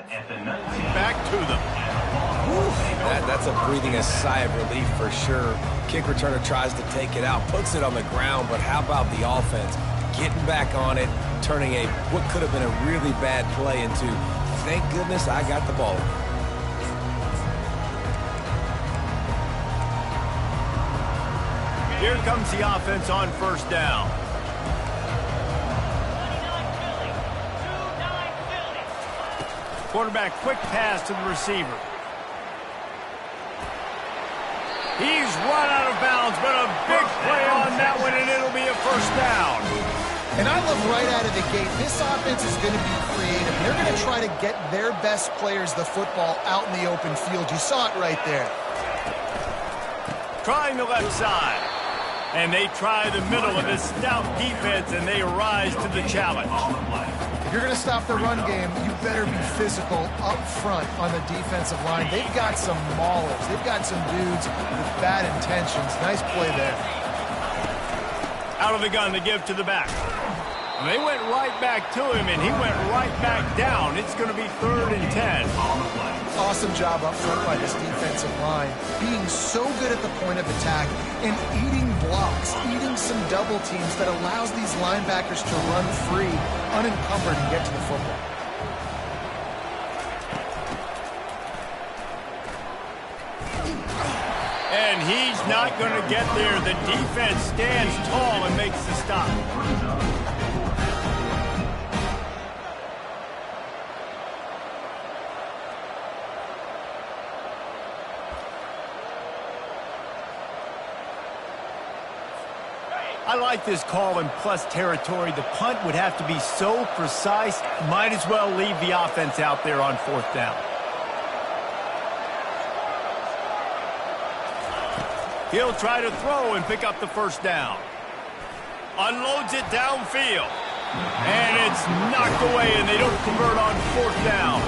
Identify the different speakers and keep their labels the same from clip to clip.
Speaker 1: Back to them.
Speaker 2: That's a breathing a sigh of relief for sure. Kick returner tries to take it out, puts it on the ground, but how about the offense? Getting back on it, turning what could have been a really bad play into, thank goodness I got the ball.
Speaker 1: Here comes the offense on first down. Quarterback quick pass to the receiver. He's run out of bounds, but a big play on that one, and it'll be a first down.
Speaker 3: And I love right out of the gate, this offense is going to be creative. They're going to try to get their best players the football out in the open field. You saw it right there.
Speaker 1: Trying the left side. And they try the middle of this stout defense, and they rise to the challenge.
Speaker 3: If you're going to stop the run game, you better be physical up front on the defensive line. They've got some maulers. They've got some dudes with bad intentions. Nice play there.
Speaker 1: Out of the gun to give to the back. And they went right back to him, and he went right back down. It's going to be 3rd and 10.
Speaker 3: Awesome job up front by this defensive line. Being so good at the point of attack and eating blocks, eating some double teams that allows these linebackers to run free, unencumbered, and get to the football.
Speaker 1: And he's not going to get there. The defense stands tall and makes the stop. I like this call in plus territory. The punt would have to be so precise, might as well leave the offense out there on 4th down. He'll try to throw and pick up the first down. Unloads it downfield. And it's knocked away, and they don't convert on 4th down.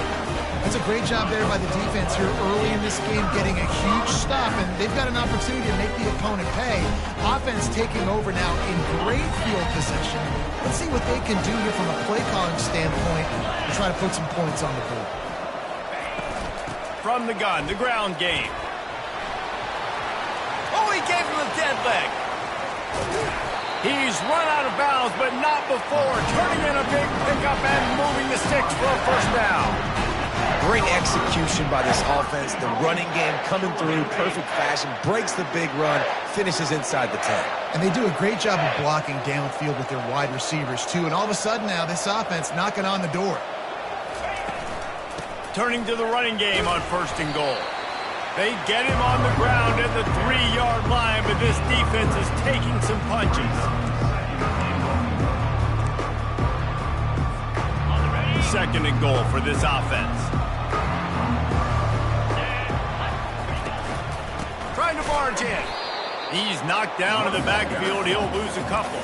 Speaker 3: That's a great job there by the defense here early in this game, getting a huge stop, and they've got an opportunity to make the opponent pay. Offense taking over now in great field possession. Let's see what they can do here from a play calling standpoint to try to put some points on the board.
Speaker 1: From the gun, the ground game. Oh, he gave him a dead leg. He's run out of bounds, but not before. Turning in a big pickup and moving the sticks for a first down.
Speaker 2: Great execution by this offense. The running game coming through, perfect fashion, breaks the big run, finishes inside the 10.
Speaker 3: And they do a great job of blocking downfield with their wide receivers, too. And all of a sudden now, this offense knocking on the door.
Speaker 1: Turning to the running game on 1st and goal. They get him on the ground at the 3-yard line, but this defense is taking some punches. 2nd and goal for this offense. Trying to barge in. He's knocked down in the backfield. He'll lose a couple.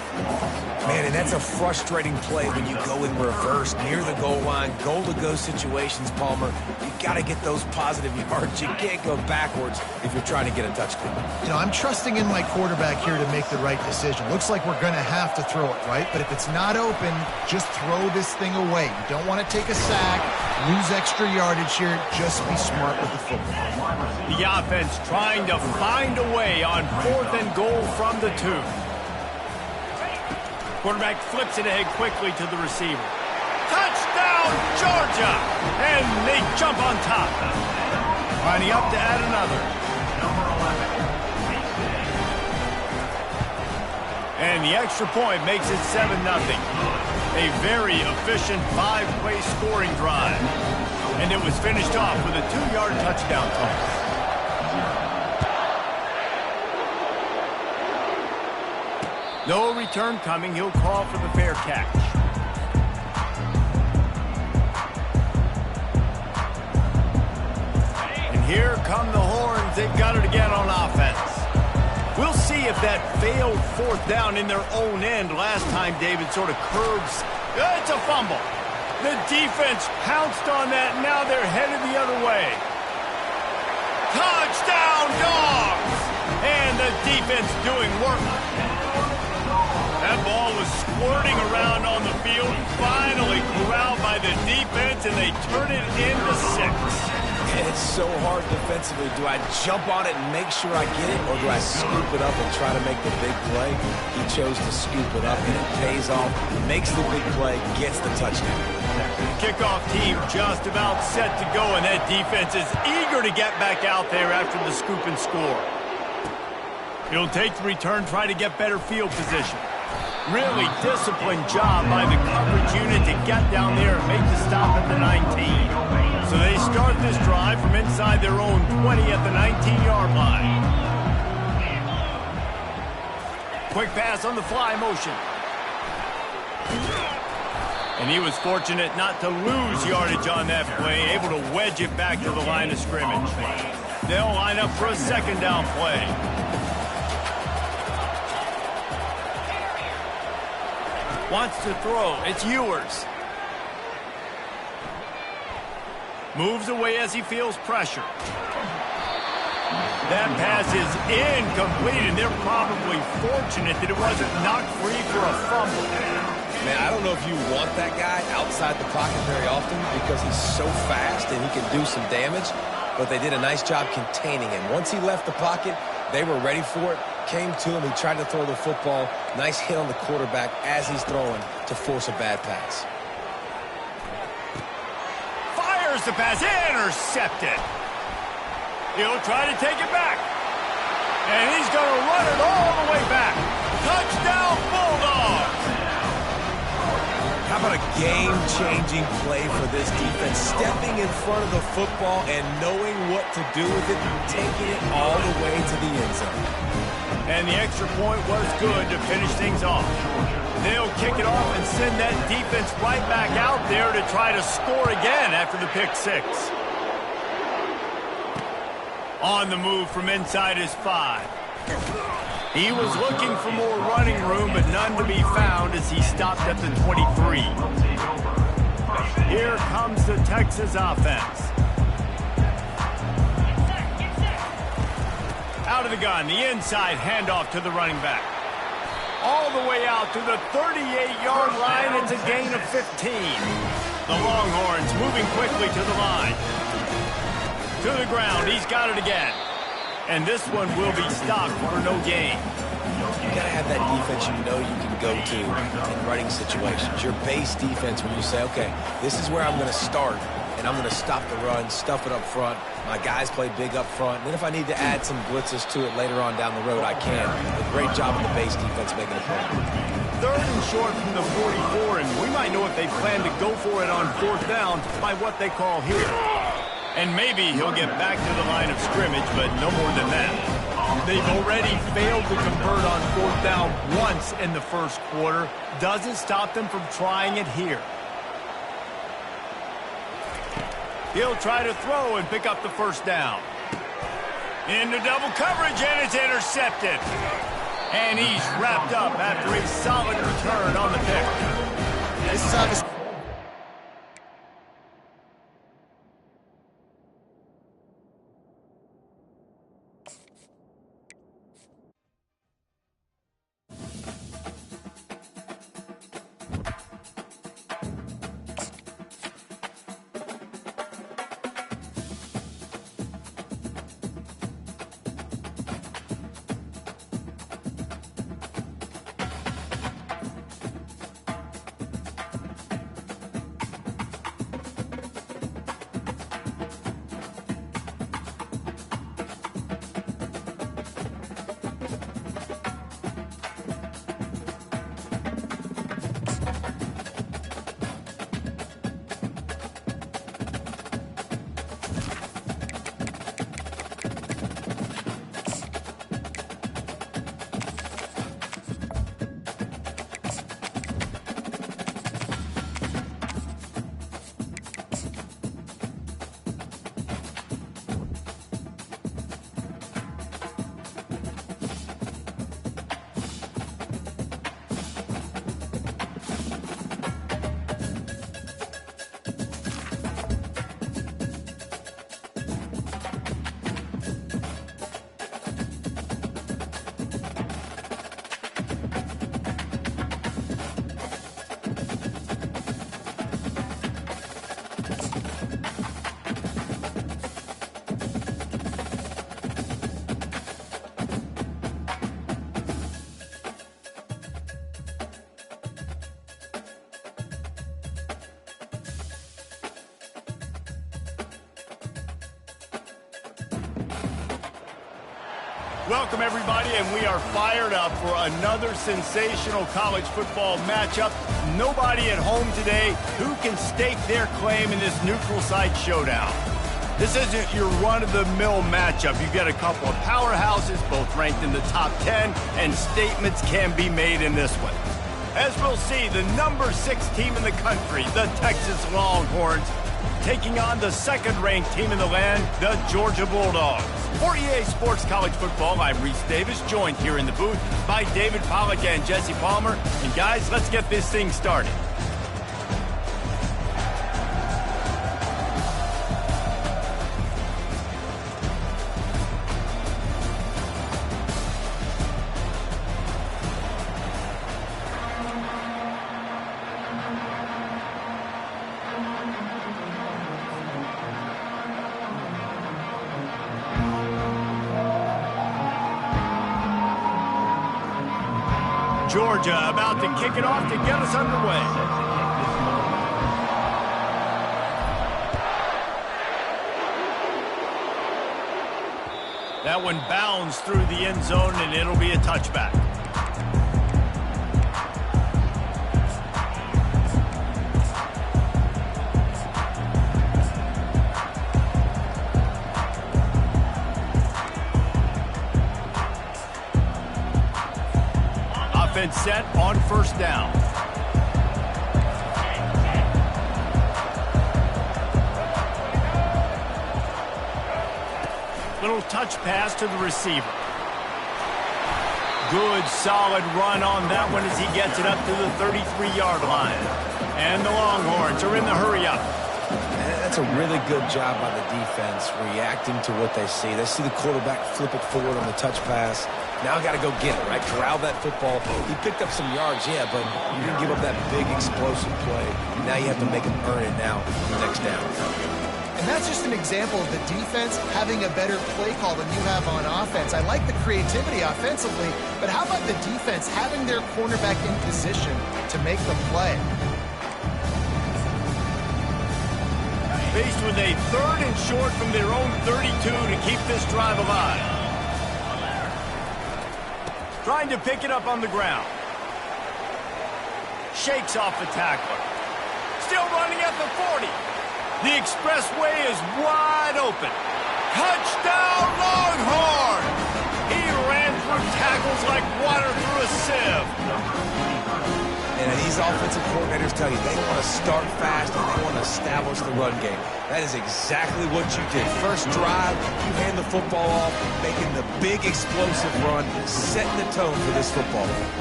Speaker 2: Man, and that's a frustrating play when you go in reverse near the goal line, goal-to-go situations, Palmer. You got to get those positive yards. You can't go backwards if you're trying to get a touchdown.
Speaker 3: You know, I'm trusting in my quarterback here to make the right decision. Looks like we're going to have to throw it, right? But if it's not open, just throw this thing away. You don't want to take a sack, lose extra yardage here. Just be smart with the football.
Speaker 1: The offense trying to find a way on 4th and goal from the 2. Quarterback flips it ahead quickly to the receiver. Touchdown, Georgia! And they jump on top. Lining up to add another. And the extra point makes it 7-0. A very efficient 5-play scoring drive. And it was finished off with a 2-yard touchdown toss. No return coming. He'll call for the fair catch. And here come the horns. They've got it again on offense. We'll see if that failed 4th down in their own end last time David sort of curves. It's a fumble. The defense pounced on that. Now they're headed the other way. Touchdown, Dogs! And the defense doing work. That ball was squirting around on the field, finally corralled by the defense, and they turn it into 6.
Speaker 2: And it's so hard defensively. Do I jump on it and make sure I get it, or do I scoop it up and try to make the big play? He chose to scoop it up, and it pays off, makes the big play, gets the touchdown.
Speaker 1: Kickoff team just about set to go, and that defense is eager to get back out there after the scoop and score. He'll take the return, try to get better field position. Really disciplined job by the coverage unit to get down there and make the stop at the 19. So they start this drive from inside their own 20 at the 19-yard line. Quick pass on the fly motion. And he was fortunate not to lose yardage on that play, able to wedge it back to the line of scrimmage. They'll line up for a second down play. Wants to throw. It's Ewers. Moves away as he feels pressure. That pass is incomplete, and they're probably fortunate that it wasn't knocked free for a fumble.
Speaker 2: Man, I don't know if you want that guy outside the pocket very often because he's so fast and he can do some damage, but they did a nice job containing him. Once he left the pocket, they were ready for it, came to him, he tried to throw the football. Nice hit on the quarterback as he's throwing to force a bad pass.
Speaker 1: Fires the pass, intercepted. He'll try to take it back. And he's going to run it all the way back. Touchdown, Bulldogs!
Speaker 2: How about a game-changing play for this defense? Stepping in front of the football and knowing what to do with it, taking it all the way to the end zone.
Speaker 1: And the extra point was good to finish things off. They'll kick it off and send that defense right back out there to try to score again after the pick 6. On the move from inside his 5. He was looking for more running room, but none to be found as he stopped at the 23. Here comes the Texas offense. Out of the gun, the inside handoff to the running back. All the way out to the 38-yard line. It's a gain of 15. The Longhorns moving quickly to the line. To the ground, he's got it again. And this one will be stopped for no gain.
Speaker 2: You got to have that defense you know you can go to in running situations. Your base defense where you say, okay, this is where I'm going to start, and I'm going to stop the run, stuff it up front. My guys play big up front. And then if I need to add some blitzes to it later on down the road, I can. A great job of the base defense making a play.
Speaker 1: 3rd and short from the 44, and we might know if they plan to go for it on 4th down by what they call here. And maybe he'll get back to the line of scrimmage, but no more than that. They've already failed to convert on 4th down once in the first quarter. Doesn't stop them from trying it here. He'll try to throw and pick up the first down. Into double coverage, and it's intercepted. And he's wrapped up after a solid return on the pick.
Speaker 3: This is obviously...
Speaker 1: Welcome, everybody, and we are fired up for another sensational college football matchup. Nobody at home today who can stake their claim in this neutral site showdown. This isn't your run-of-the-mill matchup. You've got a couple of powerhouses, both ranked in the top 10, and statements can be made in this one. As we'll see, the number 6 team in the country, the Texas Longhorns, taking on the second-ranked team in the land, the Georgia Bulldogs. For EA Sports College Football, I'm Reese Davis, joined here in the booth by David Pollack and Jesse Palmer. And guys, let's get this thing started. Georgia about to kick it off to get us underway. That one bounds through the end zone, and it'll be a touchback. Offense set on first down. Little touch pass to the receiver. Good, solid run on that one as he gets it up to the 33-yard line. And the Longhorns are in the hurry-up.
Speaker 2: That's a really good job by the defense, reacting to what they see. They see the quarterback flip it forward on the touch pass. Now got to go get it, right? Corral that football. He picked up some yards, yeah, but you didn't give up that big explosive play. Now you have to make him earn it now, next down.
Speaker 3: And that's just an example of the defense having a better play call than you have on offense. I like the creativity offensively, but how about the defense having their cornerback in position to make the play?
Speaker 1: Faced with a 3rd and short from their own 32 to keep this drive alive. Trying to pick it up on the ground. Shakes off the tackler. Still running at the 40. The expressway is wide open. Touchdown, Longhorn! He ran through tackles like water through a sieve.
Speaker 2: And these offensive coordinators tell you they want to start fast and they want to establish the run game. That is exactly what you did. First drive, you hand the football off, making the big explosive run, setting the tone for this football game.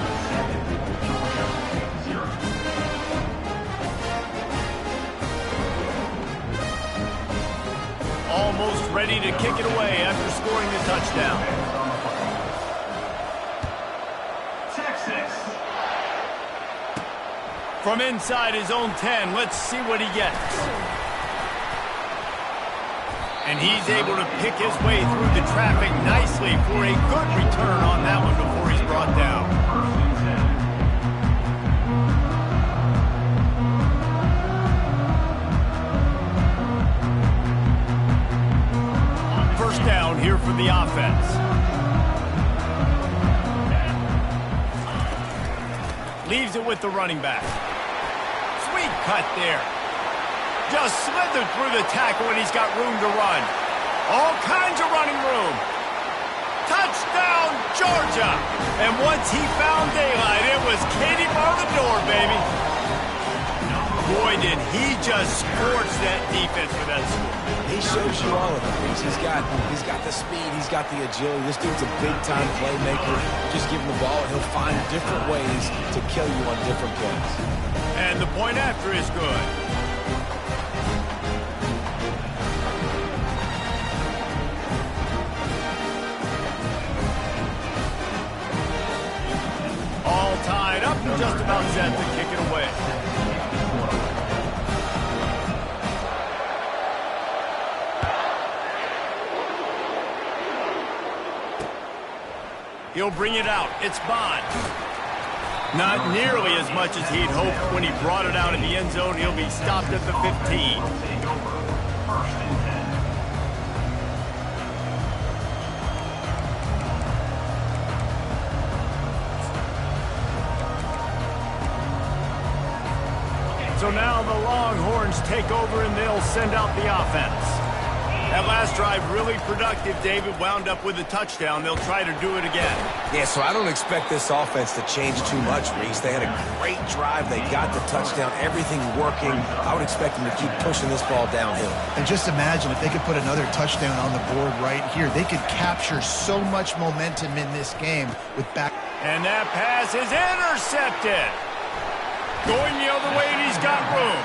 Speaker 1: Almost ready to kick it away after scoring the touchdown. From inside his own 10, let's see what he gets. And he's able to pick his way through the traffic nicely for a good return on that one before he's brought down. First down here for the offense. Leaves it with the running back. Sweet cut there. Just slithered through the tackle and he's got room to run. All kinds of running room. Touchdown, Georgia. And once he found daylight, it was Katie bar the door, baby. Boy, did he just scorch that defense with that score.
Speaker 2: He shows you all of it. He's got the speed. He's got the agility. This dude's a big-time playmaker. Just give him the ball, and he'll find different ways to kill you on different plays.
Speaker 1: And the point after is good. All tied up and just about set to kick it away. He'll bring it out. It's Bond. Not nearly as much as he'd hoped when he brought it out in the end zone. He'll be stopped at the 15. So now the Longhorns take over and they'll send out the offense. That last drive really productive, David. Wound up with a touchdown. They'll try to do it again.
Speaker 2: Yeah, so I don't expect this offense to change too much, Reese. They had a great drive. They got the touchdown. Everything working. I would expect them to keep pushing this ball downhill.
Speaker 3: And just imagine if they could put another touchdown on the board right here. They could capture so much momentum in this game with back.
Speaker 1: And that pass is intercepted. Going the other way, and he's got room.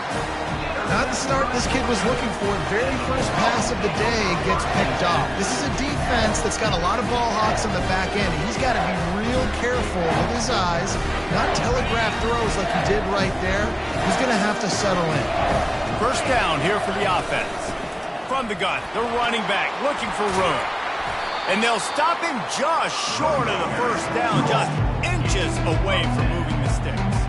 Speaker 3: Not the start this kid was looking for. Very first pass of the day gets picked off. This is a defense that's got a lot of ball hawks on the back end. He's got to be real careful with his eyes, not telegraph throws like he did right there. He's going to have to settle in.
Speaker 1: First down here for the offense. From the gun, the running back looking for room. And they'll stop him just short of the first down, just inches away from moving the sticks.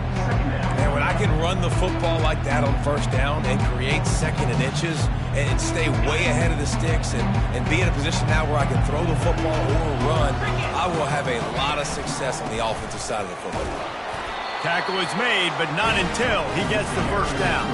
Speaker 2: And when I can run the football like that on first down and create second and inches and stay way ahead of the sticks and be in a position now where I can throw the football or run, I will have a lot of success on the offensive side of the football.
Speaker 1: Tackle is made, but not until he gets the first down.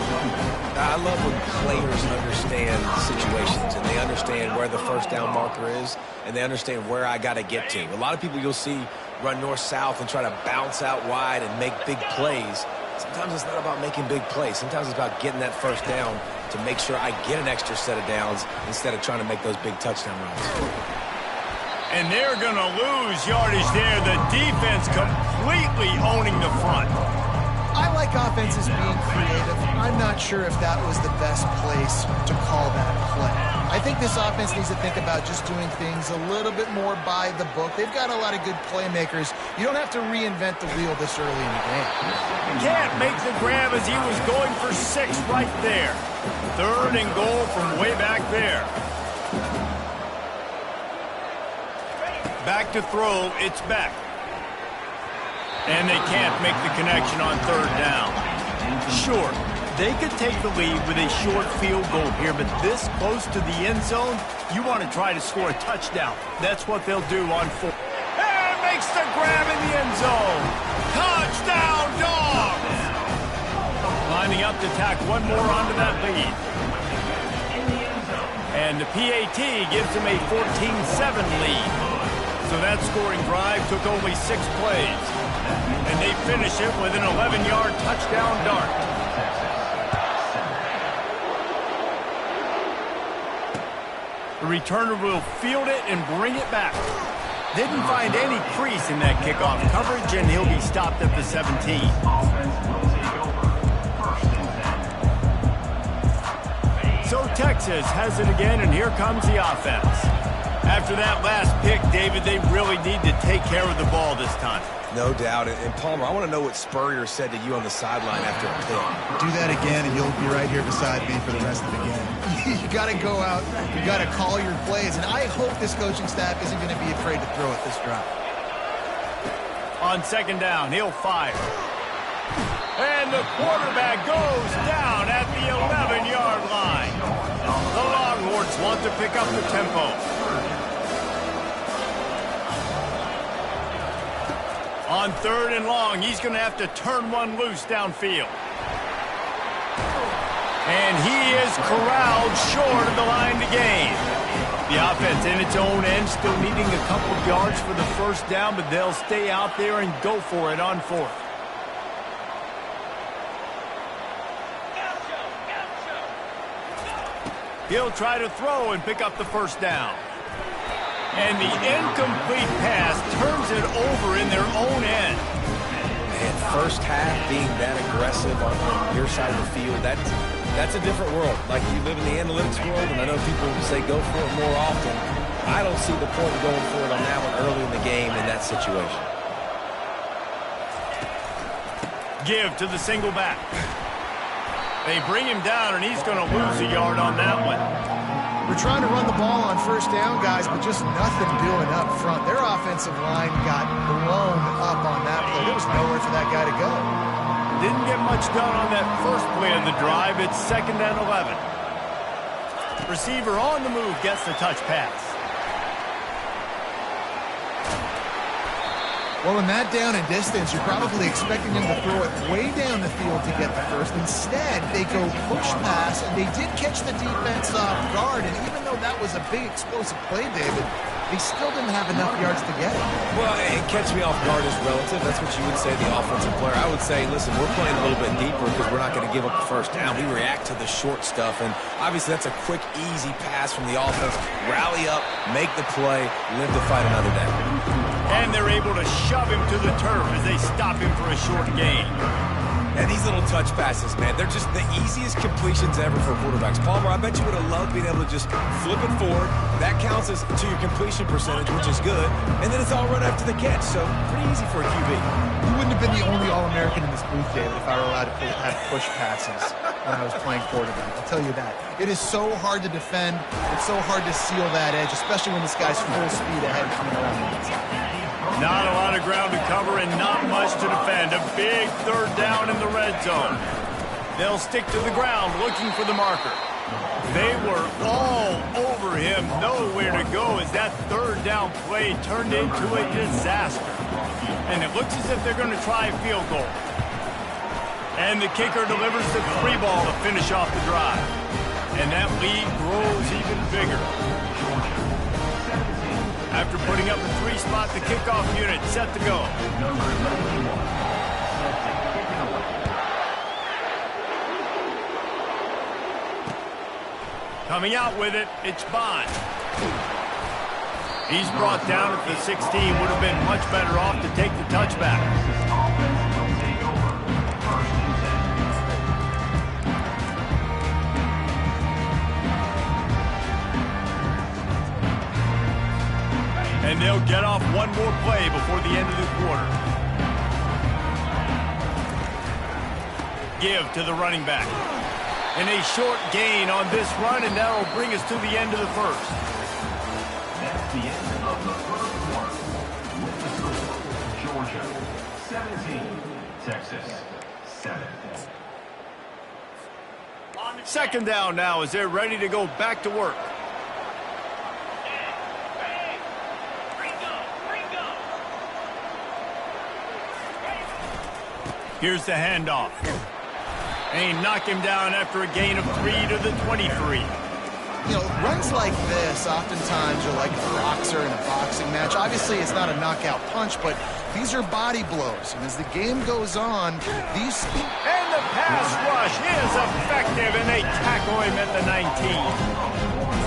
Speaker 2: I love when players understand situations and they understand where the first down marker is and they understand where I got to get to. A lot of people you'll see run north-south and try to bounce out wide and make big plays. Sometimes it's not about making big plays. Sometimes it's about getting that first down to make sure I get an extra set of downs instead of trying to make those big touchdown runs.
Speaker 1: And they're going to lose yardage there. The defense completely owning the front.
Speaker 3: I like offenses being creative. I'm not sure if that was the best place to call that play. I think this offense needs to think about just doing things a little bit more by the book. They've got a lot of good playmakers. You don't have to reinvent the wheel this early in the game.
Speaker 1: Can't make the grab as he was going for 6 right there. Third and goal from way back there. Back to throw, it's back. And they can't make the connection on third down. Sure, they could take the lead with a short field goal here, but this close to the end zone, you want to try to score a touchdown. That's what they'll do on fourth. And makes the grab in the end zone. Touchdown, Dogs! Lining up to tack one more onto that lead. And the PAT gives them a 14-7 lead. So that scoring drive took only 6 plays. And they finish it with an 11-yard touchdown dart. The returner will field it and bring it back. Didn't find any crease in that kickoff coverage, and he'll be stopped at the 17. So Texas has it again, and here comes the offense. After that last pick, David, they really need to take care of the ball this time.
Speaker 2: No doubt. And Palmer, I want to know what Spurrier said to you on the sideline after a pick.
Speaker 3: Do that again, and you'll be right here beside me for the rest of the game. You got to go out. You got to call your plays, and I hope this coaching staff isn't going to be afraid to throw it this drive.
Speaker 1: On second down, he'll fire. And the quarterback goes down at the 11-yard line. The Longhorns want to pick up the tempo. On third and long, he's going to have to turn one loose downfield. And he is corralled short of the line to gain. The offense in its own end still needing a couple of yards for the first down, but they'll stay out there and go for it on fourth. He'll try to throw and pick up the first down. And the incomplete pass turns it over in their own end.
Speaker 2: And first half being that aggressive on your side of the field, that's a different world. Like, you live in the analytics world, and I know people say go for it more often. I don't see the point of going for it on that one early in the game in that situation.
Speaker 1: Give to the single back. They bring him down, and he's going to lose a yard on that one.
Speaker 3: We're trying to run the ball on first down, guys, but just nothing doing up front. Their offensive line got blown up on that play. There was nowhere for that guy to go.
Speaker 1: Didn't get much done on that first play of the drive. It's second and 11. Receiver on the move gets the touch pass.
Speaker 3: Well, in that down and distance, you're probably expecting them to throw it way down the field to get the first. Instead, they go push pass, and they did catch the defense off guard. And even though that was a big explosive play, David, they still didn't have enough yards to get it.
Speaker 2: Well, and catch me off guard is relative. That's what you would say, the offensive player. I would say, listen, we're playing a little bit deeper because we're not going to give up the first down. We react to the short stuff, and obviously that's a quick, easy pass from the offense. Rally up, make the play, live to fight another day.
Speaker 1: And they're able to shove him to the turf as they stop him for a short gain.
Speaker 2: And these little touch passes, man, they're just the easiest completions ever for quarterbacks. Palmer, I bet you would have loved being able to just flip it forward. That counts as to your completion percentage, which is good. And then it's all run after the catch, so pretty easy for a QB.
Speaker 3: You wouldn't have been the only All-American in this booth, David, if I were allowed to have push passes when I was playing quarterback. I'll tell you that. It is so hard to defend. It's so hard to seal that edge, especially when this guy's full speed ahead coming around the inside.
Speaker 1: Not a lot of ground to cover and not much to defend. A big third down in the red zone. They'll stick to the ground looking for the marker. They were all over him, nowhere to go as that third down play turned into a disaster. And it looks as if they're going to try a field goal. And the kicker delivers the free ball to finish off the drive. And that lead grows even bigger. After putting up a 3-spot, the kickoff unit set to go. Coming out with it, it's Bond. He's brought down at the 16. Would have been much better off to take the touchback. And they'll get off one more play before the end of the quarter. Give to the running back. And a short gain on this run, and that will bring us to the end of the first.
Speaker 4: That's the end of the first quarter. With the score, Georgia 17, Texas 7.
Speaker 1: Second down now as they're ready to go back to work. Here's the handoff. And he knocked him down after a gain of 3 to the 23.
Speaker 3: You know, runs like this oftentimes are like a boxer in a boxing match. Obviously, it's not a knockout punch, but these are body blows. And as the game goes on, these...
Speaker 1: And the pass rush is effective, and they tackle him at the 19.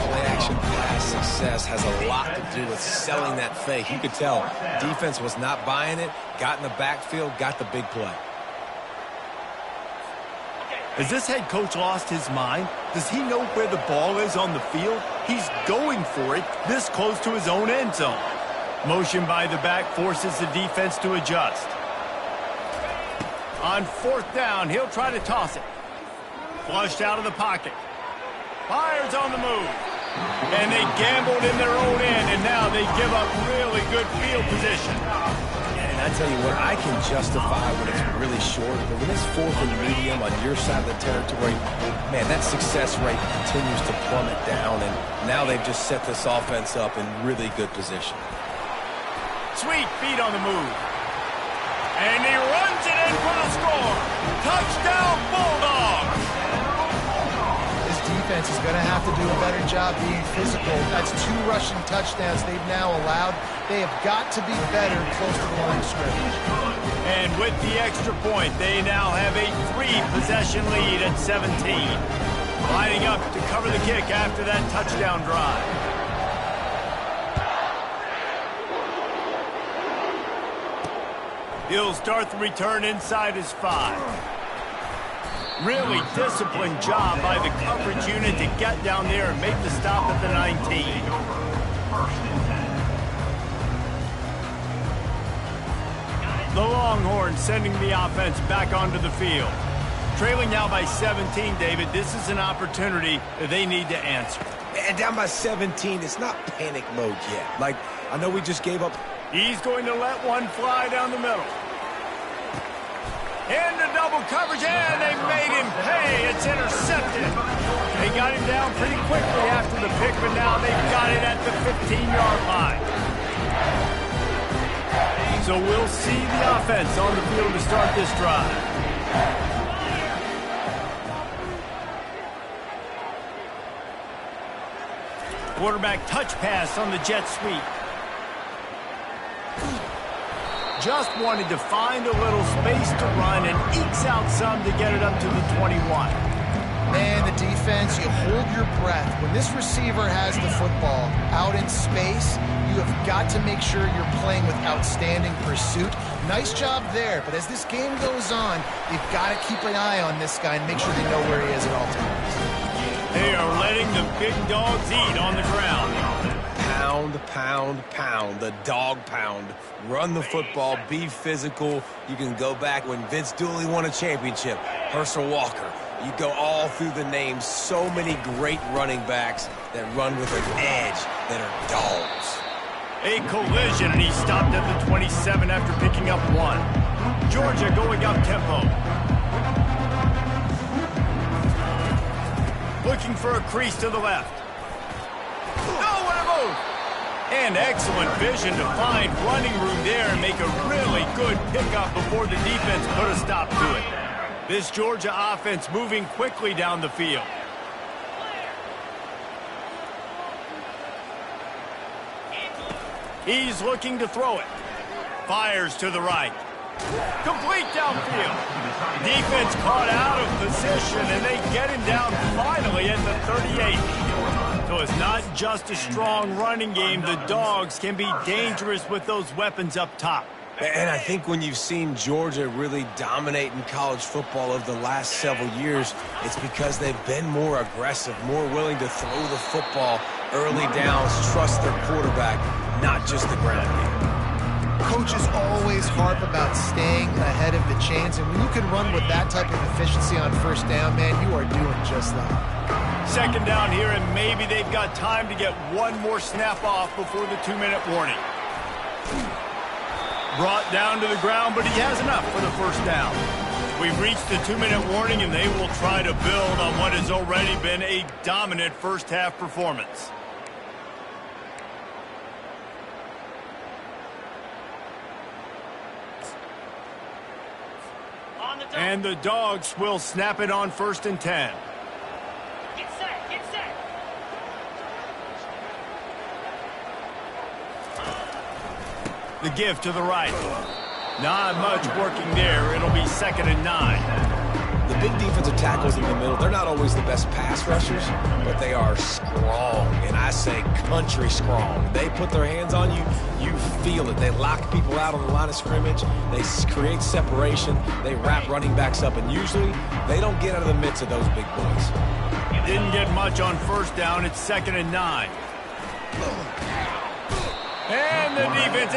Speaker 2: Play-action pass success has a lot to do with selling that fake. You could tell defense was not buying it, got in the backfield, got the big play.
Speaker 1: Has this head coach lost his mind? Does he know where the ball is on the field? He's going for it this close to his own end zone. Motion by the back forces the defense to adjust. On fourth down, he'll try to toss it. Flushed out of the pocket. Fires on the move. And they gambled in their own end, and now they give up really good field position.
Speaker 2: And I tell you what, I can justify when it's really short, but when it's fourth and medium on your side of the territory, man, that success rate continues to plummet down, and now they've just set this offense up in really good position.
Speaker 1: Sweet feet on the move. And he runs it in for the score. Touchdown, Bulldogs!
Speaker 3: This defense is going to have to do a better job being physical. That's 2 rushing touchdowns they've now allowed. They have got to be better close to the line of scrimmage.
Speaker 1: And with the extra point, they now have a 3-possession lead at 17. Lining up to cover the kick after that touchdown drive. He'll start the return inside his 5. Really disciplined job by the coverage unit to get down there and make the stop at the 19. The Longhorns sending the offense back onto the field. Trailing now by 17, David, this is an opportunity that they need to answer.
Speaker 2: And down by 17, it's not panic mode yet. Like, I know we just gave up.
Speaker 1: He's going to let one fly down the middle. Into double coverage, and they made him pay. It's intercepted. They got him down pretty quickly after the pick, but now they've got it at the 15-yard line. So we'll see the offense on the field to start this drive. Quarterback touch pass on the jet sweep. Just wanted to find a little space to run and ekes out some to get it up to the 21.
Speaker 3: Man, the defense, you hold your breath. When this receiver has the football out in space, you have got to make sure you're playing with outstanding pursuit. Nice job there, but as this game goes on, you've got to keep an eye on this guy and make sure they know where he is at all times.
Speaker 1: They are letting the big dogs eat on the ground.
Speaker 2: Pound, pound, pound. The dog pound. Run the football. Be physical. You can go back when Vince Dooley won a championship. Herschel Walker. You go all through the names. So many great running backs that run with an edge that are dogs.
Speaker 1: A collision, and he stopped at the 27 after picking up 1. Georgia going up tempo. Looking for a crease to the left. Oh, what a move! And excellent vision to find running room there and make a really good pickup before the defense put a stop to it. This Georgia offense moving quickly down the field. He's looking to throw it. Fires to the right. Complete downfield. Defense caught out of position, and they get him down finally at the 38. So it's not just a strong running game. The dogs can be dangerous with those weapons up top.
Speaker 2: And I think when you've seen Georgia really dominate in college football over the last several years, it's because they've been more aggressive, more willing to throw the football early downs, trust their quarterback, not just the ground game.
Speaker 3: Coaches always harp about staying ahead of the chains, and when you can run with that type of efficiency on first down, man, you are doing just that.
Speaker 1: Second down here, and maybe they've got time to get one more snap off before the 2-minute warning. Brought down to the ground, but he has enough for the first down. We've reached the 2-minute warning, and they will try to build on what has already been a dominant first-half performance. And the dogs will snap it on 1st and 10.
Speaker 5: Get set, get set.
Speaker 1: The give to the right. Not much working there. It'll be 2nd and 9.
Speaker 2: The big defensive tackles in the middle, they're not always the best pass rushers, but they are strong, and I say country strong. They put their hands on you, you feel it. They lock people out on the line of scrimmage. They create separation. They wrap running backs up, and usually they don't get out of the midst of those big boys.
Speaker 1: Didn't get much on first down. It's 2nd and 9. And the defense,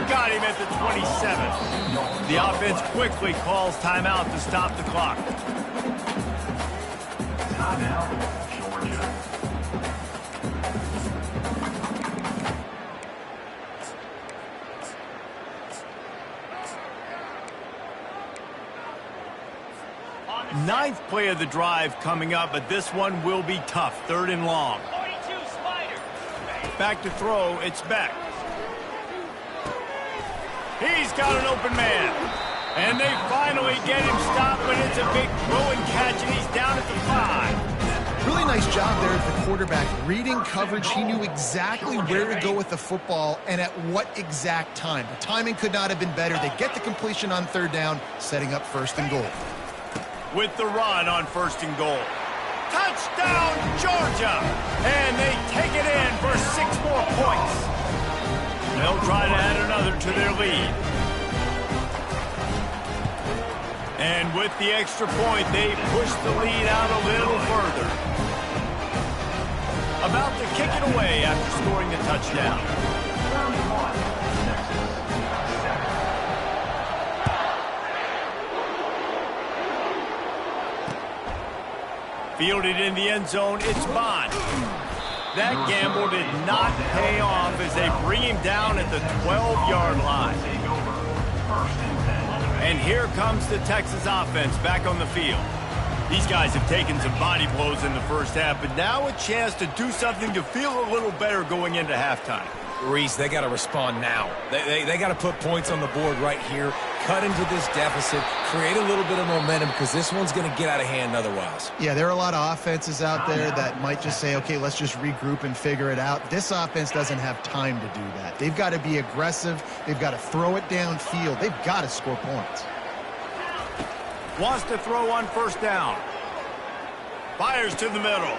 Speaker 1: got him at the 27. The offense quickly calls timeout to stop the clock.
Speaker 4: Timeout, Georgia.
Speaker 1: Ninth play of the drive coming up, but this one will be tough. 3rd and long.
Speaker 5: 42 Spider.
Speaker 1: Back to throw. It's Beck. He's got an open man. And they finally get him stopped, but it's a big throw and catch, and he's down at the 5.
Speaker 3: Really nice job there of the quarterback. Reading coverage, he knew exactly where to go with the football and at what exact time. The timing could not have been better. They get the completion on 3rd down, setting up 1st and goal.
Speaker 1: With the run on 1st and goal. Touchdown, Georgia! And they take it in for 6 more points. They'll try to add another to their lead. And with the extra point, they push the lead out a little further. About to kick it away after scoring the touchdown. Fielded in the end zone, it's Bond. That gamble did not pay off as they bring him down at the 12-yard line. And here comes the Texas offense back on the field. These guys have taken some body blows in the first half, but now a chance to do something to feel a little better going into halftime.
Speaker 2: Reese, they got to respond now. They got to put points on the board right here, cut into this deficit, create a little bit of momentum because this one's going to get out of hand otherwise.
Speaker 3: Yeah, there are a lot of offenses out there that might just say, okay, let's just regroup and figure it out. This offense doesn't have time to do that. They've got to be aggressive. They've got to throw it downfield. They've got to score points.
Speaker 1: Wants to throw on first down. Fires to the middle.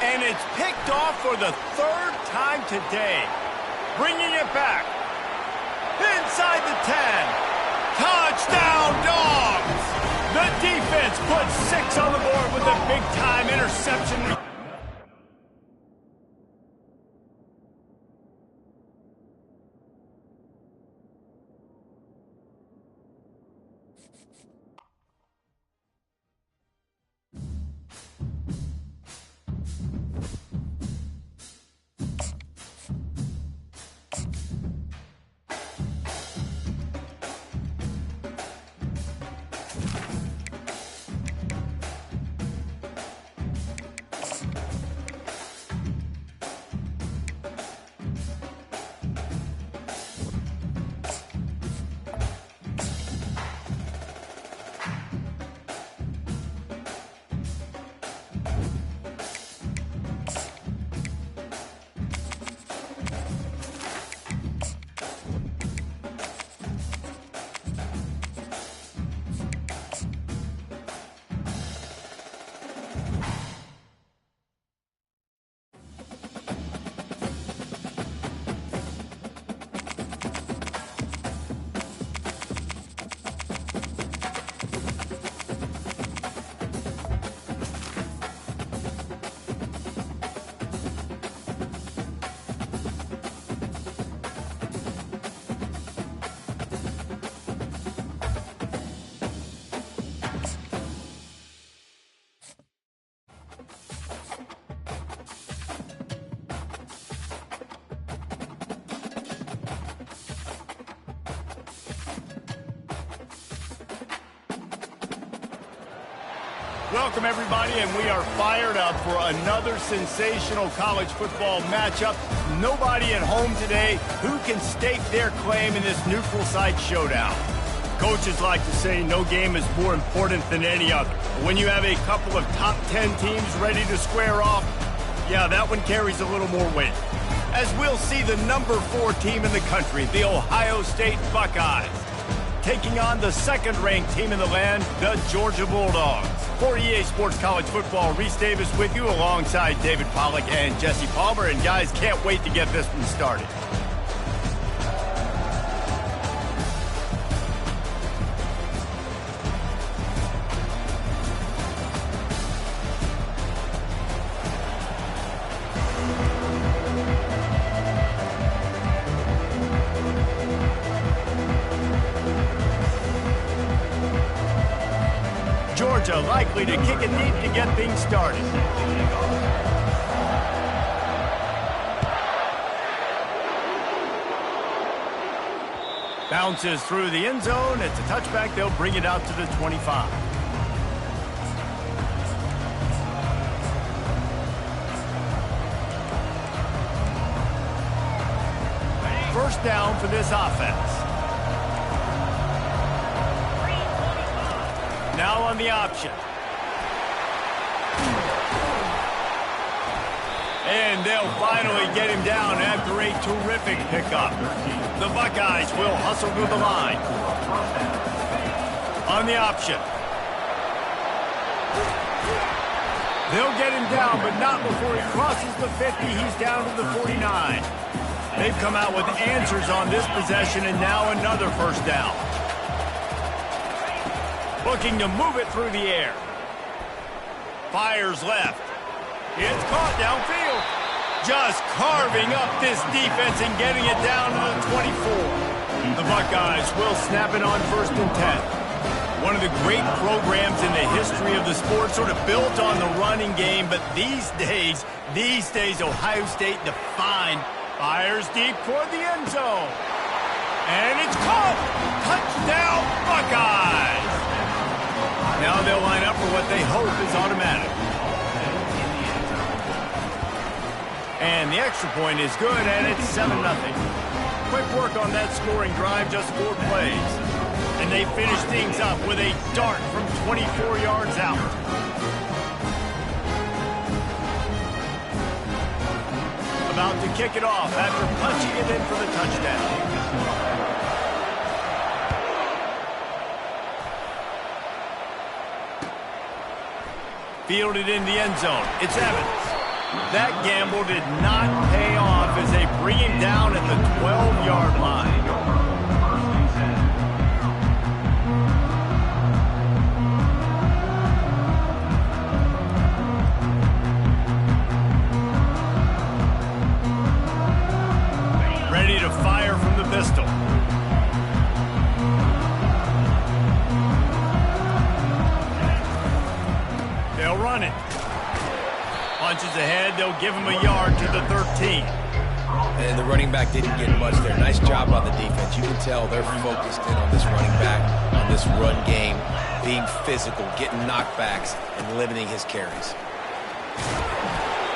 Speaker 1: And it's picked off for the third time today. Bringing it back. Inside the 10. Touchdown, Dogs! The defense puts 6 on the board with a big-time interception. Welcome, everybody, and we are fired up for another sensational college football matchup. Nobody at home today who can stake their claim in this neutral site showdown. Coaches like to say no game is more important than any other. But when you have a couple of top 10 teams ready to square off, yeah, that one carries a little more weight. As we'll see the number 4 team in the country, the Ohio State Buckeyes, taking on the second-ranked team in the land, the Georgia Bulldogs. For EA Sports College Football, Reese Davis with you alongside David Pollack and Jesse Palmer. And guys, can't wait to get this one started. Georgia likely to kick it deep to get things started. Bounces through the end zone. It's a touchback. They'll bring it out to the 25. First down for this offense. Now on the option. And they'll finally get him down after a terrific pickup. The Buckeyes will hustle to the line. On the option. They'll get him down, but not before he crosses the 50. He's down to the 49. They've come out with answers on this possession, and now another first down. Looking to move it through the air. Fires left. It's caught downfield. Just carving up this defense and getting it down to the 24. The Buckeyes will snap it on first and 10. One of the great programs in the history of the sport, sort of built on the running game, but these days, Ohio State defined. Fires deep toward the end zone. And it's caught. Touchdown, Buckeyes. Now they'll line up for what they hope is automatic. And the extra point is good, and it's 7-0. Quick work on that scoring drive, just 4 plays. And they finish things up with a dart from 24 yards out. About to kick it off after punching it in for the touchdown. Fielded in the end zone. It's Evans. That gamble did not pay off as they bring him down at the 12-yard line. Ready to fire from the pistol. They'll run it. Punches ahead, they'll give him a yard to the 13.
Speaker 2: And the running back didn't get much there. Nice job by the defense. You can tell they're focused in on this running back, on this run game, being physical, getting knockbacks, and limiting his carries.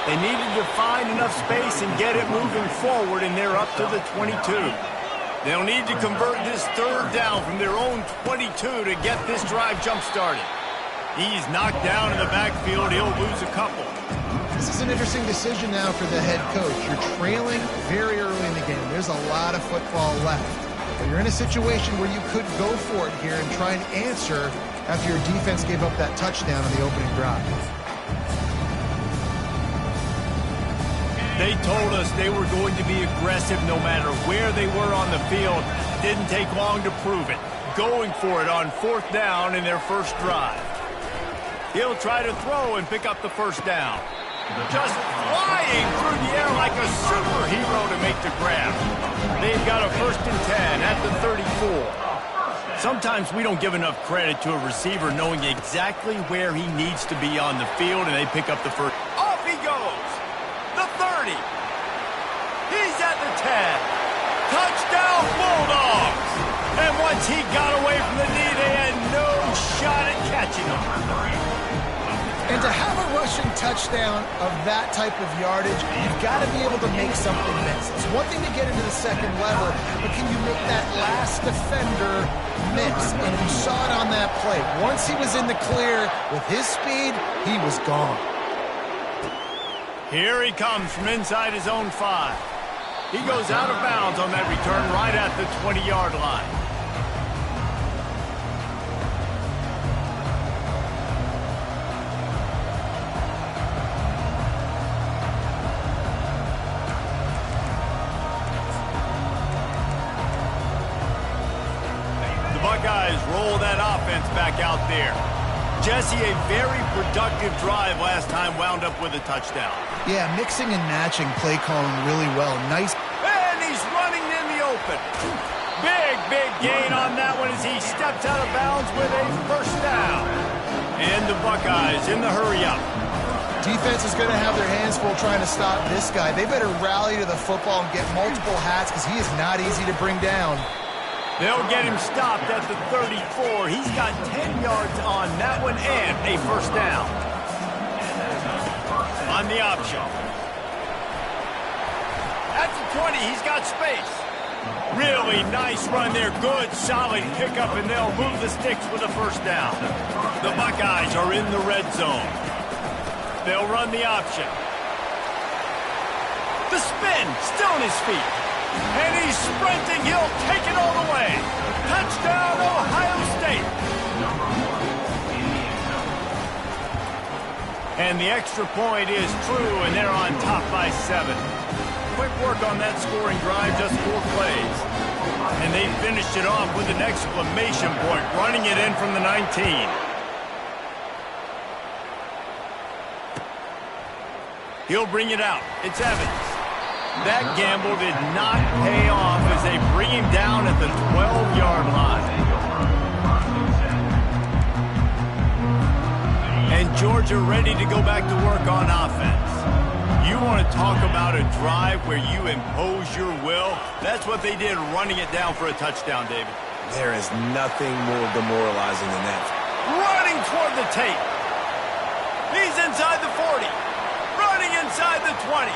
Speaker 1: They needed to find enough space and get it moving forward, and they're up to the 22. They'll need to convert this 3rd down from their own 22 to get this drive jump-started. He's knocked down in the backfield. He'll lose a couple.
Speaker 3: This is an interesting decision now for the head coach. You're trailing very early in the game. There's a lot of football left. But you're in a situation where you could go for it here and try and answer after your defense gave up that touchdown on the opening drive.
Speaker 1: They told us they were going to be aggressive no matter where they were on the field. Didn't take long to prove it. Going for it on 4th down in their first drive. He'll try to throw and pick up the 1st down. Just flying through the air like a superhero to make the grab. They've got a 1st and 10 at the 34. Sometimes we don't give enough credit to a receiver knowing exactly where he needs to be on the field, and they pick up the 1st. Off he goes. The 30. He's at the 10. Touchdown Bulldogs. And once he got away from the knee, they had no shot at catching him.
Speaker 3: And to have a rushing touchdown of that type of yardage, you've got to be able to make something miss. It's one thing to get into the 2nd level, but can you make that last defender miss? And we saw it on that play. Once he was in the clear with his speed, he was gone.
Speaker 1: Here he comes from inside his own 5. He goes out of bounds on that return right at the 20-yard line. Buckeyes roll that offense back out there. Jesse, a very productive drive last time, wound up with a touchdown.
Speaker 3: Yeah, mixing and matching play calling really well. Nice.
Speaker 1: And he's running in the open. Big gain on that one as he steps out of bounds with a 1st down. And the Buckeyes in the hurry up.
Speaker 3: Defense is going to have their hands full trying to stop this guy. They better rally to the football and get multiple hats because he is not easy to bring down.
Speaker 1: They'll get him stopped at the 34. He's got 10 yards on that one and a 1st down. On the option. At the 20, he's got space. Really nice run there. Good, solid pickup, and they'll move the sticks with a 1st down. The Buckeyes are in the red zone. They'll run the option. The spin, still on his feet. And he's sprinting. He'll take it all the way. Touchdown, Ohio State. And the extra point is true, and they're on top by 7. Quick work on that scoring drive, just 4 plays. And they finished it off with an exclamation point, running it in from the 19. He'll bring it out. It's Evans. That gamble did not pay off as they bring him down at the 12-yard line. And Georgia ready to go back to work on offense. You want to talk about a drive where you impose your will? That's what they did, running it down for a touchdown, David.
Speaker 2: There is nothing more demoralizing than that.
Speaker 1: Running toward the tape. He's inside the 40. Running inside the 20.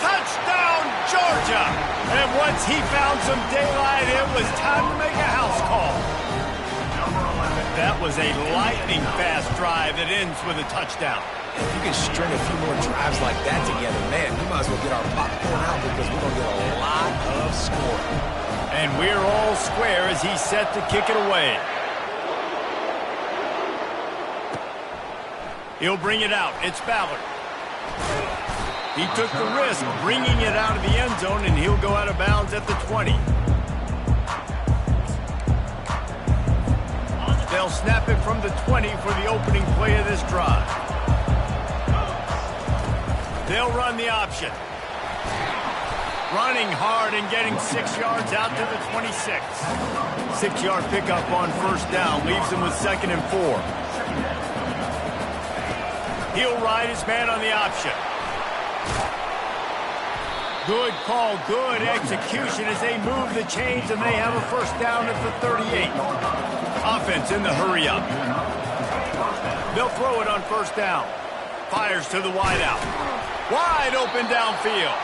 Speaker 1: Touchdown, Georgia! And once he found some daylight, it was time to make a house call. That was a lightning-fast drive that ends with a touchdown.
Speaker 2: If you can string a few more drives like that together, man, we might as well get our popcorn out because we're going to get a lot of scoring.
Speaker 1: And we're all square as he's set to kick it away. He'll bring it out. It's Ballard. He took the risk bringing it out of the end zone, and he'll go out of bounds at the 20. They'll snap it from the 20 for the opening play of this drive. They'll run the option. Running hard and getting 6 yards out to the 26. 6-yard pickup on first down leaves him with 2nd and 4. He'll ride his man on the option. Good call, good execution as they move the chains, and they have a first down at the 38. Offense in the hurry up. They'll throw it on first down. Fires to the wideout. Wide open downfield.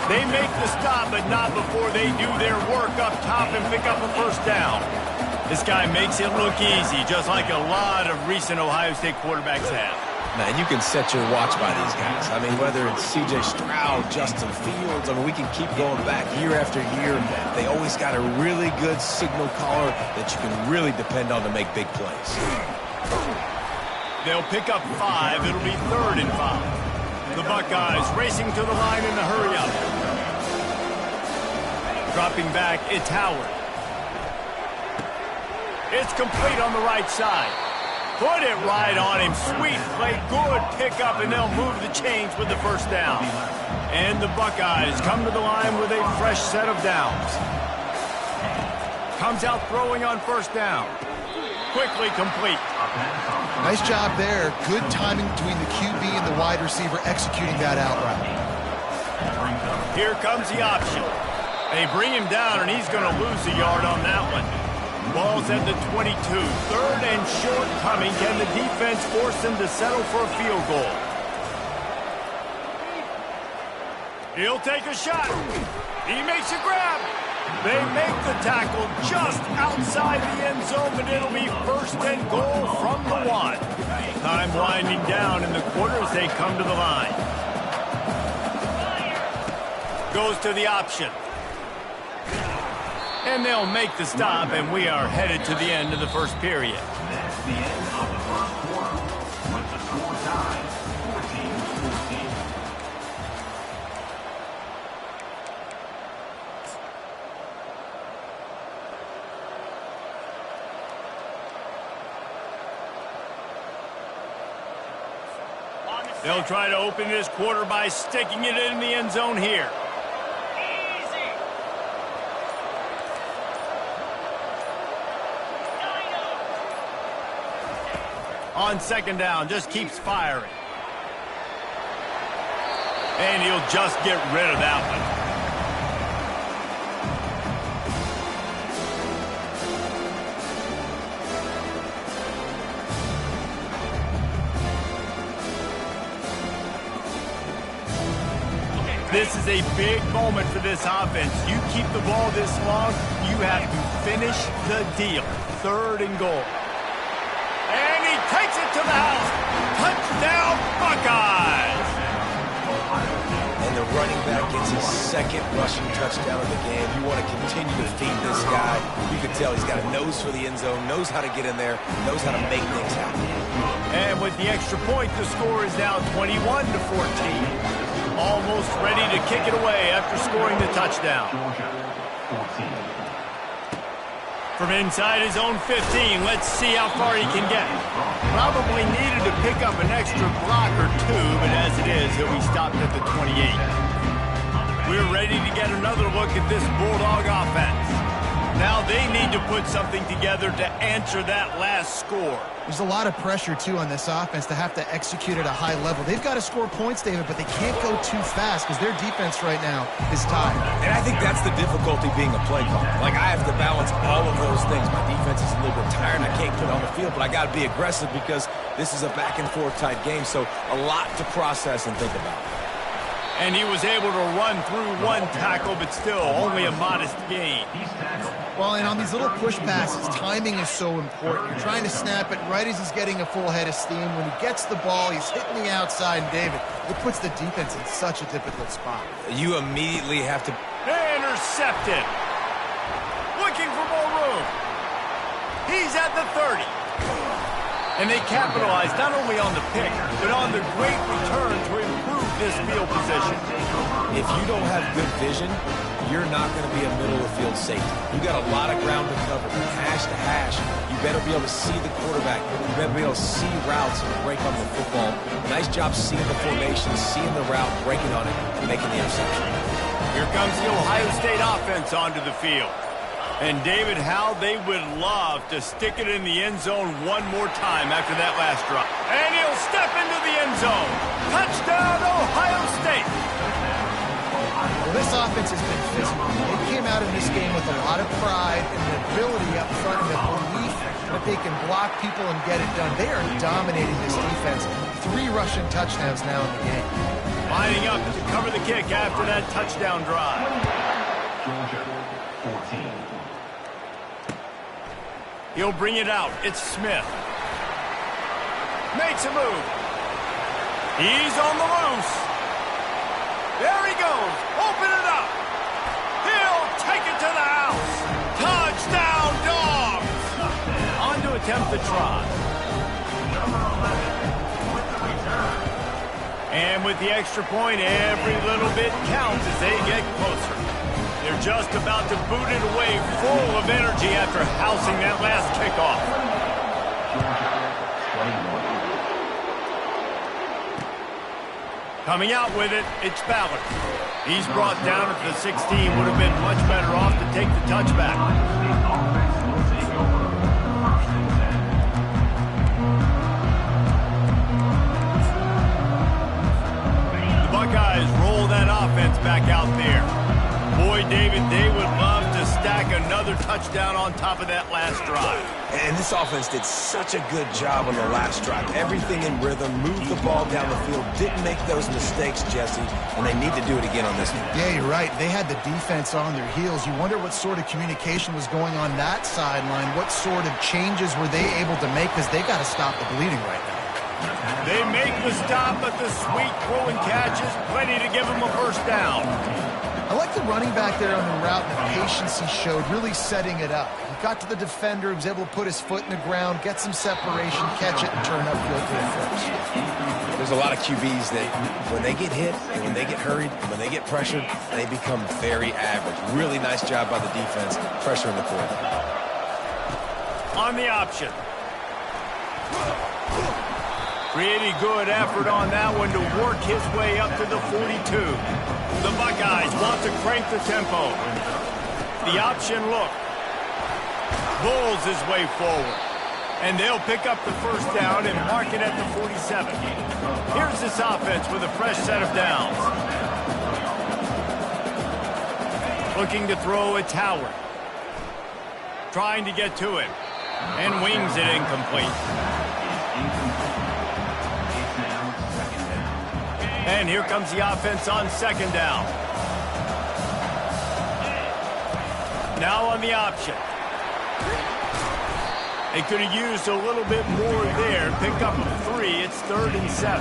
Speaker 1: They make the stop, but not before they do their work up top and pick up a first down. This guy makes it look easy, just like a lot of recent Ohio State quarterbacks have.
Speaker 2: Man, you can set your watch by these guys. I mean, whether it's C.J. Stroud, Justin Fields, I mean, we can keep going back year after year. They always got a really good signal caller that you can really depend on to make big plays.
Speaker 1: They'll pick up 5. It'll be 3rd and 5. The Buckeyes racing to the line in the hurry-up. Dropping back, it's Howard. It's complete on the right side. Put it right on him. Sweet play, good pickup, and they'll move the chains with the first down. And the Buckeyes come to the line with a fresh set of downs. Comes out throwing on first down. Quickly complete.
Speaker 3: Nice job there. Good timing between the QB and the wide receiver executing that out route.
Speaker 1: Here comes the option. They bring him down, and he's going to lose a yard on that one. Ball's at the 22. 3rd and short coming. Can the defense force him to settle for a field goal? He'll take a shot. He makes a grab. They make the tackle just outside the end zone, but it'll be 1st and goal from the 1. Time winding down in the quarter as they come to the line. Goes to the option. And they'll make the stop, and we are headed to the end of the first period.
Speaker 4: That's the end of the first quarter, with the score tied 14-14.
Speaker 1: They'll try to open this quarter by sticking it in the end zone here. On 2nd down, just keeps firing. And he'll just get rid of that one. This is a big moment for this offense. You keep the ball this long, you have to finish the deal. 3rd and goal. And he takes it to the house. Touchdown, Buckeyes!
Speaker 2: And the running back gets his 2nd rushing touchdown of the game. You want to continue to feed this guy. You can tell he's got a nose for the end zone, knows how to get in there, knows how to make things happen.
Speaker 1: And with the extra point, the score is now 21-14. Almost ready to kick it away after scoring the touchdown.
Speaker 4: Georgia, 14.
Speaker 1: From inside his own 15, let's see how far he can get. Probably needed to pick up an extra block or 2, but as it is, he'll be stopped at the 28. We're ready to get another look at this Bulldog offense. Now they need to put something together to answer that last score.
Speaker 3: There's a lot of pressure, too, on this offense to have to execute at a high level. They've got to score points, David, but they can't go too fast because their defense right now is tired.
Speaker 2: And I think that's the difficulty being a play caller. Like, I have to balance all of those things. My defense is a little bit tired. I can't put it on the field, but I got to be aggressive because this is a back-and-forth type game, so a lot to process and think about.
Speaker 1: And he was able to run through one tackle, but still only a modest gain.
Speaker 3: Well, and on these little push passes, timing is so important. You're trying to snap it right as he's getting a full head of steam. When he gets the ball, he's hitting the outside, and David, it puts the defense in such a difficult spot.
Speaker 2: You immediately have to...
Speaker 1: Intercepted. Looking for more room. He's at the 30. And they capitalized not only on the pick, but on the great return to improve this field position.
Speaker 2: If you don't have good vision, you're not going to be a middle-of-field safety. You got a lot of ground to cover. Hash to hash, you better be able to see the quarterback. You better be able to see routes and break on the football. Nice job seeing the formation, seeing the route, breaking on it, and making the interception.
Speaker 1: Here comes the Ohio State offense onto the field. And David, how they would love to stick it in the end zone one more time after that last drop. And he'll step into the end zone. Touchdown, Ohio State.
Speaker 3: Well, this offense has been physical. They came out in this game with a lot of pride and the ability up front and the belief that they can block people and get it done. They are dominating this defense. 3 rushing touchdowns now in the game.
Speaker 1: Lining up to cover the kick after that touchdown drive.
Speaker 4: Georgia, 14.
Speaker 1: He'll bring it out. It's Smith. Makes a move. He's on the loose. There he goes. Open it up. He'll take it to the house. Touchdown, Dogs. On to attempt the try. And with the extra point, every little bit counts as they get closer. They're just about to boot it away full of energy after housing that last kickoff. Coming out with it, it's Ballard. He's brought down at the 16. Would have been much better off to take the touchback. The Buckeyes roll that offense back out there. Boy, David, they would love to stack another touchdown on top of that last drive.
Speaker 2: And this offense did such a good job on the last drive. Everything in rhythm, moved the ball down the field, didn't make those mistakes, Jesse, and they need to do it again on this one.
Speaker 3: Yeah, you're right. They had the defense on their heels. You wonder what sort of communication was going on that sideline. What sort of changes were they able to make? Because they got to stop the bleeding right now.
Speaker 1: They make the stop, but the sweet throw and catch is plenty to give them a first down.
Speaker 3: I like the running back there on the route and the patience he showed, really setting it up. He got to the defender, he was able to put his foot in the ground, get some separation, catch it, and turn upfield for the first.
Speaker 2: There's a lot of QBs that when they get hit, and when they get hurried, and when they get pressured, they become very average. Really nice job by the defense, pressuring the quarterback.
Speaker 1: On the option. Pretty good effort on that one to work his way up to the 42. The Buckeyes want to crank the tempo. The option look. Bulls his way forward. And they'll pick up the first down and mark it at the 47. Here's this offense with a fresh set of downs. Looking to throw, it's Howard. Trying to get to it. And wings it incomplete. And here comes the offense on second down. Now on the option. They could have used a little bit more there. Pick up a 3. It's 3rd and 7.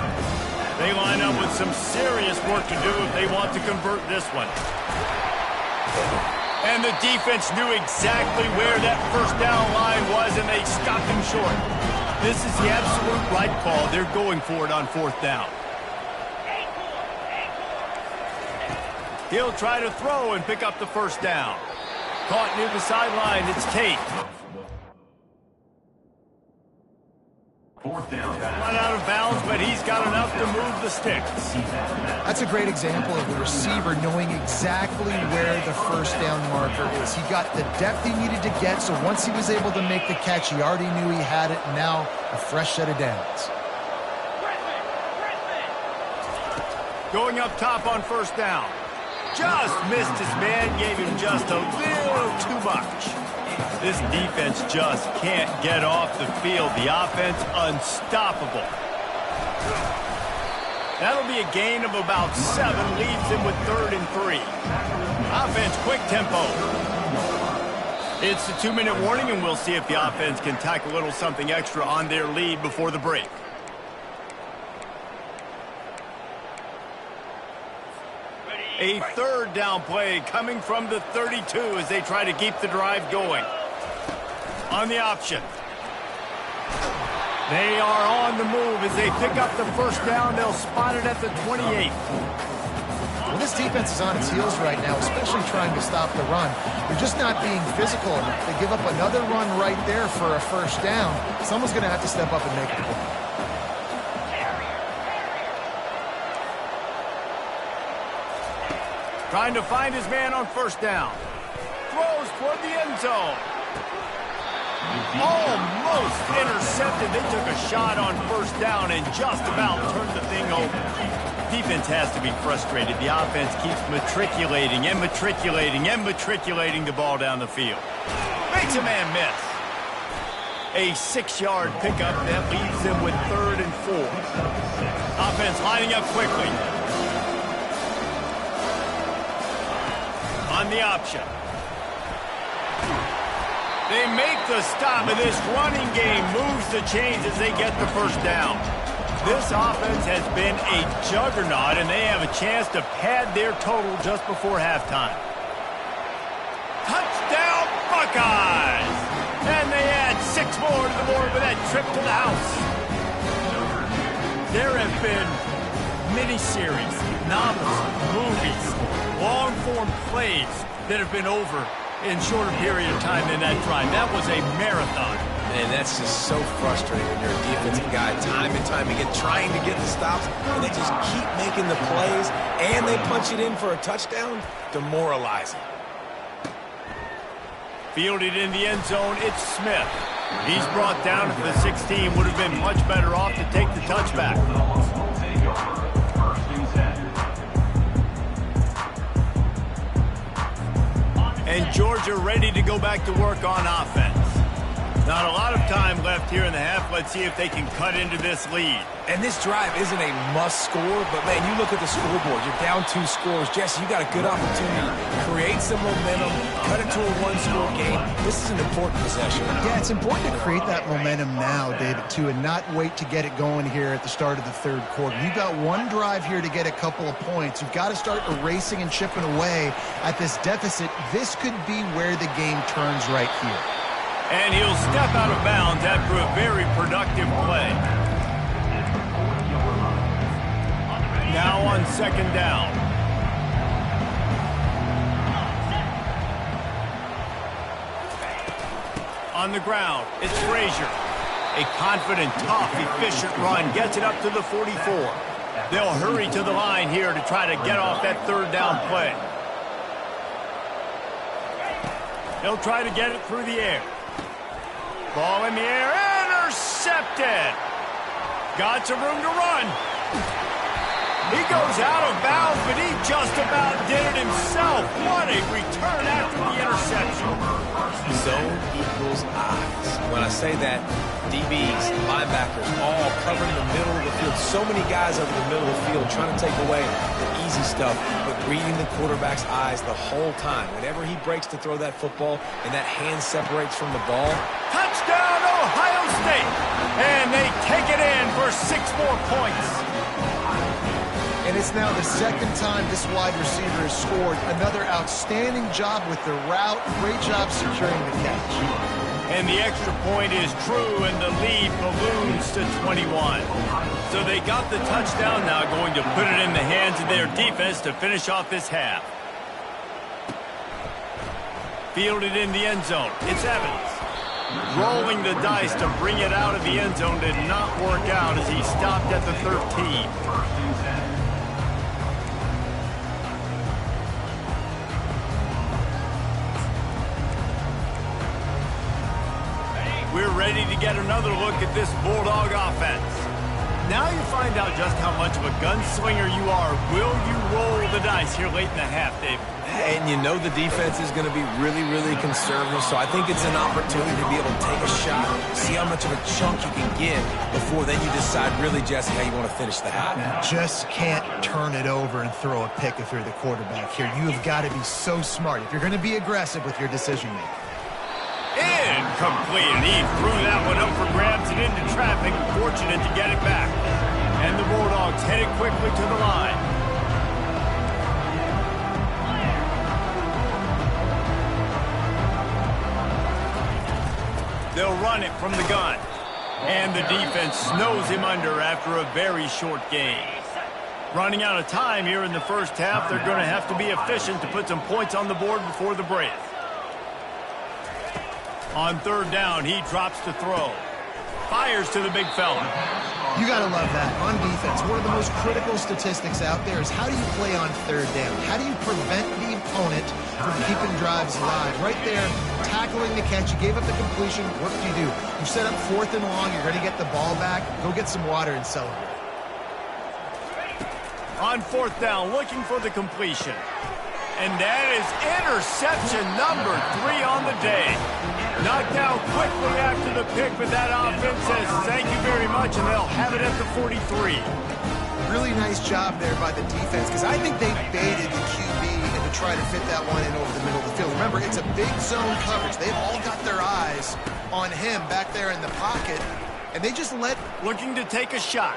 Speaker 1: They line up with some serious work to do if they want to convert this one. And the defense knew exactly where that first down line was, and they stopped him short. This is the absolute right call. They're going for it on 4th down. He'll try to throw and pick up the first down. Caught near the sideline, it's Tate.
Speaker 4: 4th down.
Speaker 1: Not out of bounds, but he's got enough to move the sticks.
Speaker 3: That's a great example of the receiver knowing exactly where the first down marker is. He got the depth he needed to get, so once he was able to make the catch, he already knew he had it, and now a fresh set of downs.
Speaker 1: Going up top on first down. Just missed his man, gave him just a little too much. This defense just can't get off the field. The offense unstoppable. That'll be a gain of about 7, leaves him with 3rd and 3. Offense, quick tempo. It's the 2-minute warning, and we'll see if the offense can tack a little something extra on their lead before the break. A 3rd down play coming from the 32 as they try to keep the drive going. On the option. They are on the move as they pick up the 1st down. They'll spot it at the 28.
Speaker 3: Well, this defense is on its heels right now, especially trying to stop the run. They're just not being physical enough. They give up another run right there for a 1st down. Someone's going to have to step up and make a play.
Speaker 1: Trying to find his man on 1st down. Throws toward the end zone. Almost intercepted. They took a shot on 1st down and just about turned the thing over. Defense has to be frustrated. The offense keeps matriculating and matriculating and matriculating the ball down the field. Makes a man miss. A 6-yard pickup that leaves them with 3rd and 4. Offense lining up quickly. On the option. They make the stop, and this running game moves the chains as they get the 1st down. This offense has been a juggernaut, and they have a chance to pad their total just before halftime. Touchdown, Buckeyes! And they add 6 more to the board with that trip to the house. There have been miniseries, novels, movies, long-form plays that have been over in shorter period of time than that drive. That was a marathon.
Speaker 2: And that's just so frustrating when you're a defensive guy, time and time again, trying to get the stops, and they just keep making the plays, and they punch it in for a touchdown. Demoralizing.
Speaker 1: Fielded in the end zone, it's Smith. He's brought down at the 16. Would have been much better off to take the touchback. And Georgia ready to go back to work on offense. Not a lot of time left here in the half. Let's see if they can cut into this lead.
Speaker 2: And this drive isn't a must score, but man, you look at the scoreboard. You're down 2 scores. Jesse, you got a good opportunity to create some momentum, cut it to a 1-score game. This is an important possession.
Speaker 3: Yeah, it's important to create that momentum now, David, too, and not wait to get it going here at the start of the 3rd quarter. You've got 1 drive here to get a couple of points. You've got to start erasing and chipping away at this deficit. This could be where the game turns right here.
Speaker 1: And he'll step out of bounds after a very productive play. Now on 2nd down. On the ground, it's Frazier. A confident, tough, efficient run gets it up to the 44. They'll hurry to the line here to try to get off that 3rd down play. They'll try to get it through the air. Ball in the air, intercepted. Got some room to run. He goes out of bounds, but he just about did it himself. What a return after the interception.
Speaker 2: Zone equals eyes. When I say that, DBs, linebackers, all covering the middle of the field. So many guys over the middle of the field trying to take away the easy stuff, but reading the quarterback's eyes the whole time. Whenever he breaks to throw that football and that hand separates from the ball.
Speaker 1: Touchdown, Ohio State! And they take it in for 6 more points.
Speaker 3: And it's now the 2nd time this wide receiver has scored. Another outstanding job with the route. Great job securing the catch.
Speaker 1: And the extra point is true, and the lead balloons to 21. So they got the touchdown, now going to put it in the hands of their defense to finish off this half. Fielded in the end zone, it's Evans. Rolling the dice to bring it out of the end zone did not work out as he stopped at the 13. We're ready to get another look at this Bulldog offense. Now you find out just how much of a gunslinger you are. Will you roll the dice here late in the half, David?
Speaker 2: And you know the defense is going to be really, really conservative, so I think it's an opportunity to be able to take a shot, see how much of a chunk you can get before then you decide really, Jesse, how you want to finish the half.
Speaker 3: Just can't turn it over and throw a pick if you're the quarterback here. You have got to be so smart if you're going to be aggressive with your decision-making.
Speaker 1: Incomplete, and he threw that one up for grabs and into traffic, fortunate to get it back. And the Bulldogs headed quickly to the line. They'll run it from the gun. And the defense snows him under after a very short game. Running out of time here in the first half, they're going to have to be efficient to put some points on the board before the break. On third down, he drops to throw. Fires to the big fella.
Speaker 3: You got to love that. On defense, one of the most critical statistics out there is how do you play on third down? How do you prevent the opponent from keeping drives alive? Right there, tackling the catch. You gave up the completion. What do? You set up fourth and long. You're going to get the ball back. Go get some water and celebrate.
Speaker 1: On fourth down, looking for the completion. And that is interception number 3 on the day. Knocked down quickly after the pick, but that offense says thank you very much, and they'll have it at the 43.
Speaker 3: Really nice job there by the defense, because I think they baited the QB and to try to fit that one in over the middle of the field. Remember, it's a big zone coverage. They've all got their eyes on him back there in the pocket, and they just let...
Speaker 1: Looking to take a shot.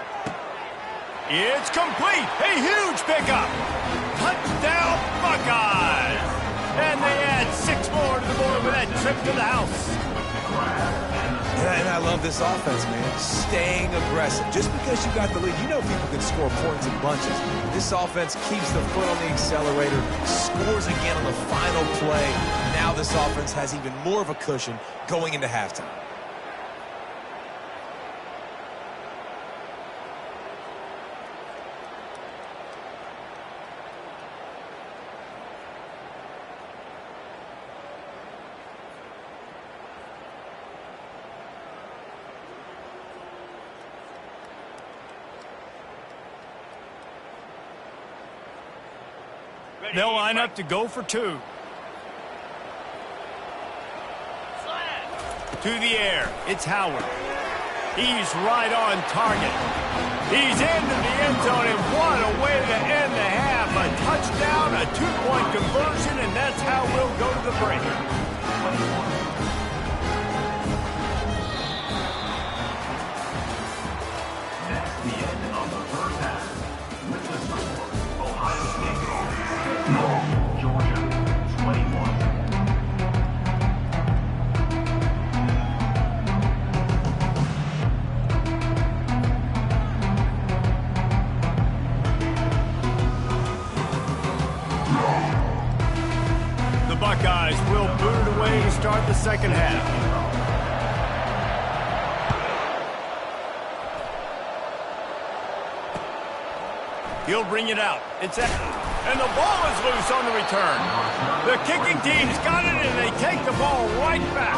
Speaker 1: It's complete. A huge pickup. Touchdown, Buckeyes. And they add 6 more to the board with that trip to the house.
Speaker 2: And I love this offense, man. Staying aggressive. Just because you got the lead, you know people can score points in bunches. This offense keeps the foot on the accelerator, scores again on the final play. Now this offense has even more of a cushion going into halftime.
Speaker 1: They'll line up to go for 2. To the air, it's Howard. He's right on target. He's into the end zone, and what a way to end the half. A touchdown, a 2-point conversion, and that's how we'll go to the break.
Speaker 4: That's the end of the first half. With the score, Ohio State, Georgia, 21.
Speaker 1: The Buckeyes will boot it away to start the second half. He'll bring it out. It's out. And the ball is loose on the return. The kicking team's got it, and they take the ball right back.